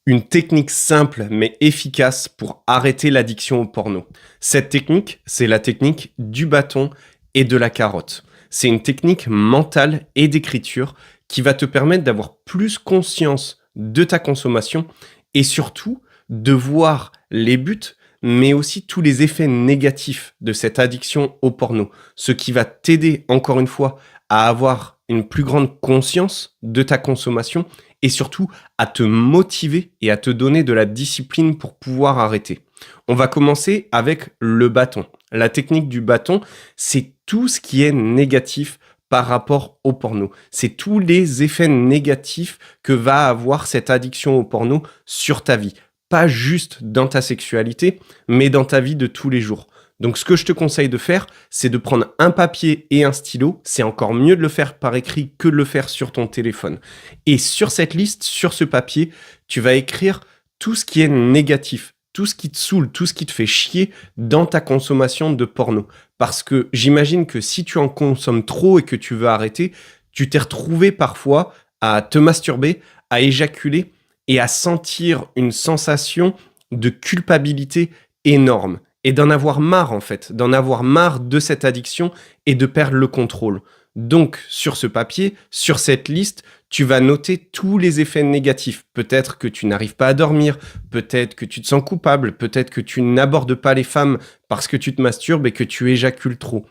Une technique simple mais efficace pour arrêter l'addiction au porno. Cette technique, c'est la technique du bâton et de la carotte. C'est une technique mentale et d'écriture qui va te permettre d'avoir plus conscience de ta consommation et surtout de voir les buts, mais aussi tous les effets négatifs de cette addiction au porno. Ce qui va t'aider, encore une fois, à avoir une plus grande conscience de ta consommation et surtout à te motiver et à te donner de la discipline pour pouvoir arrêter. On va commencer avec le bâton. La technique du bâton, c'est tout ce qui est négatif par rapport au porno. C'est tous les effets négatifs que va avoir cette addiction au porno sur ta vie. Pas juste dans ta sexualité, mais dans ta vie de tous les jours. Donc ce que je te conseille de faire, c'est de prendre un papier et un stylo. C'est encore mieux de le faire par écrit que de le faire sur ton téléphone. Et sur cette liste, sur ce papier, tu vas écrire tout ce qui est négatif, tout ce qui te saoule, tout ce qui te fait chier dans ta consommation de porno. Parce que j'imagine que si tu en consommes trop et que tu veux arrêter, tu t'es retrouvé parfois à te masturber, à éjaculer et à sentir une sensation de culpabilité énorme. Et d'en avoir marre, en fait, d'en avoir marre de cette addiction et de perdre le contrôle. Donc, sur ce papier, sur cette liste, tu vas noter tous les effets négatifs. Peut-être que tu n'arrives pas à dormir, peut-être que tu te sens coupable, peut-être que tu n'abordes pas les femmes parce que tu te masturbes et que tu éjacules trop.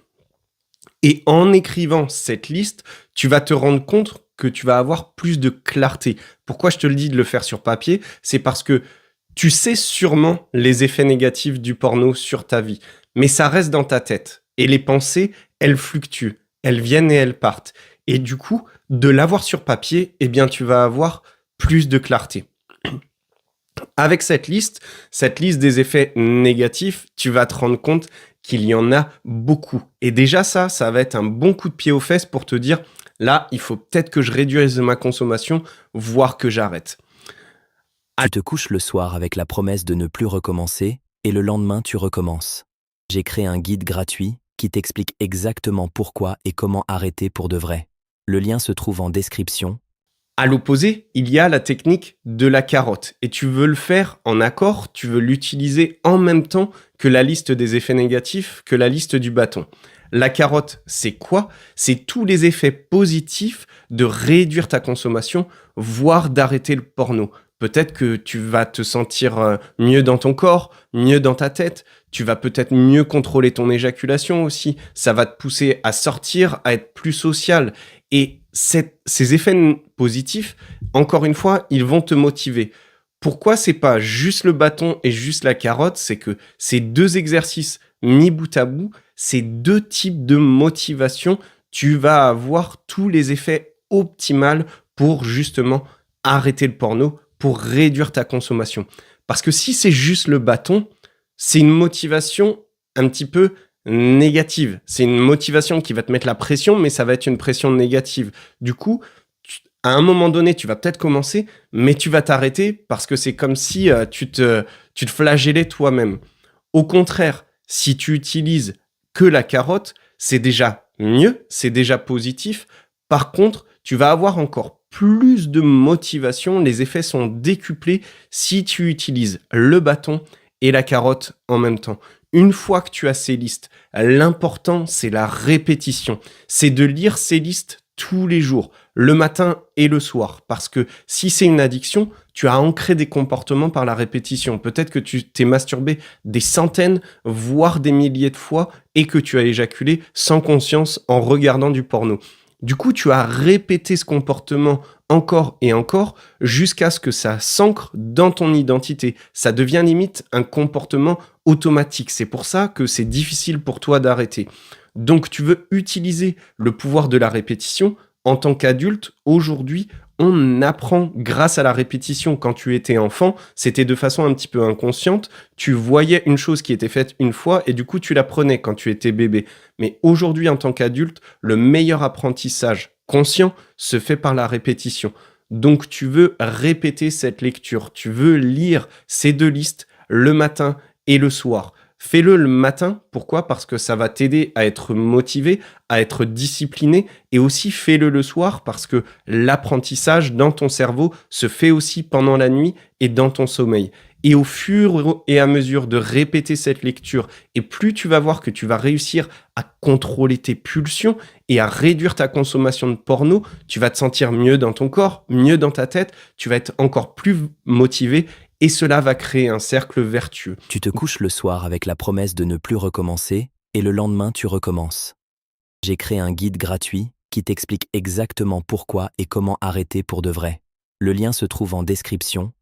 Et en écrivant cette liste, tu vas te rendre compte que tu vas avoir plus de clarté. Pourquoi je te le dis de le faire sur papier? C'est parce que tu sais sûrement les effets négatifs du porno sur ta vie, mais ça reste dans ta tête. Et les pensées, elles fluctuent, elles viennent et elles partent. Et du coup, de l'avoir sur papier, eh bien, tu vas avoir plus de clarté. Avec cette liste des effets négatifs, tu vas te rendre compte qu'il y en a beaucoup. Et déjà ça va être un bon coup de pied aux fesses pour te dire, là, il faut peut-être que je réduise ma consommation, voire que j'arrête. Tu te couches le soir avec la promesse de ne plus recommencer et le lendemain tu recommences. J'ai créé un guide gratuit qui t'explique exactement pourquoi et comment arrêter pour de vrai. Le lien se trouve en description. À l'opposé, il y a la technique de la carotte. Et tu veux le faire en accord, tu veux l'utiliser en même temps que la liste des effets négatifs, que la liste du bâton. La carotte, c'est quoi? C'est tous les effets positifs de réduire ta consommation, voire d'arrêter le porno. Peut-être que tu vas te sentir mieux dans ton corps, mieux dans ta tête. Tu vas peut-être mieux contrôler ton éjaculation aussi. Ça va te pousser à sortir, à être plus social. Et ces effets positifs, encore une fois, ils vont te motiver. Pourquoi c'est pas juste le bâton et juste la carotte? C'est que ces deux exercices mis bout à bout, ces deux types de motivation, tu vas avoir tous les effets optimaux pour justement arrêter le porno, pour réduire ta consommation. Parce que si c'est juste le bâton, c'est une motivation un petit peu négative. C'est une motivation qui va te mettre la pression, mais ça va être une pression négative. Du coup, à un moment donné, tu vas peut-être commencer, mais tu vas t'arrêter parce que c'est comme si tu te flagellais toi-même. Au contraire, si tu utilises que la carotte, c'est déjà mieux, c'est déjà positif. Par contre, tu vas avoir encore plus de motivation. Les effets sont décuplés si tu utilises le bâton et la carotte en même temps. Une fois que tu as ces listes, l'important, c'est la répétition. C'est de lire ces listes tous les jours, le matin et le soir. Parce que si c'est une addiction, tu as ancré des comportements par la répétition. Peut-être que tu t'es masturbé des centaines, voire des milliers de fois et que tu as éjaculé sans conscience en regardant du porno. Du coup, tu as répété ce comportement encore et encore jusqu'à ce que ça s'ancre dans ton identité. Ça devient limite un comportement automatique. C'est pour ça que c'est difficile pour toi d'arrêter. Donc, tu veux utiliser le pouvoir de la répétition. En tant qu'adulte, aujourd'hui, on apprend grâce à la répétition. Quand tu étais enfant, c'était de façon un petit peu inconsciente. Tu voyais une chose qui était faite une fois et du coup, tu l'apprenais quand tu étais bébé. Mais aujourd'hui, en tant qu'adulte, le meilleur apprentissage conscient se fait par la répétition. Donc, tu veux répéter cette lecture. Tu veux lire ces deux listes le matin et le soir. Fais-le le matin. Pourquoi? Parce que ça va t'aider à être motivé, à être discipliné et aussi fais-le le soir parce que l'apprentissage dans ton cerveau se fait aussi pendant la nuit et dans ton sommeil. Et au fur et à mesure de répéter cette lecture, et plus tu vas voir que tu vas réussir à contrôler tes pulsions et à réduire ta consommation de porno, tu vas te sentir mieux dans ton corps, mieux dans ta tête, tu vas être encore plus motivé et cela va créer un cercle vertueux. Tu te couches le soir avec la promesse de ne plus recommencer et le lendemain tu recommences. J'ai créé un guide gratuit qui t'explique exactement pourquoi et comment arrêter pour de vrai. Le lien se trouve en description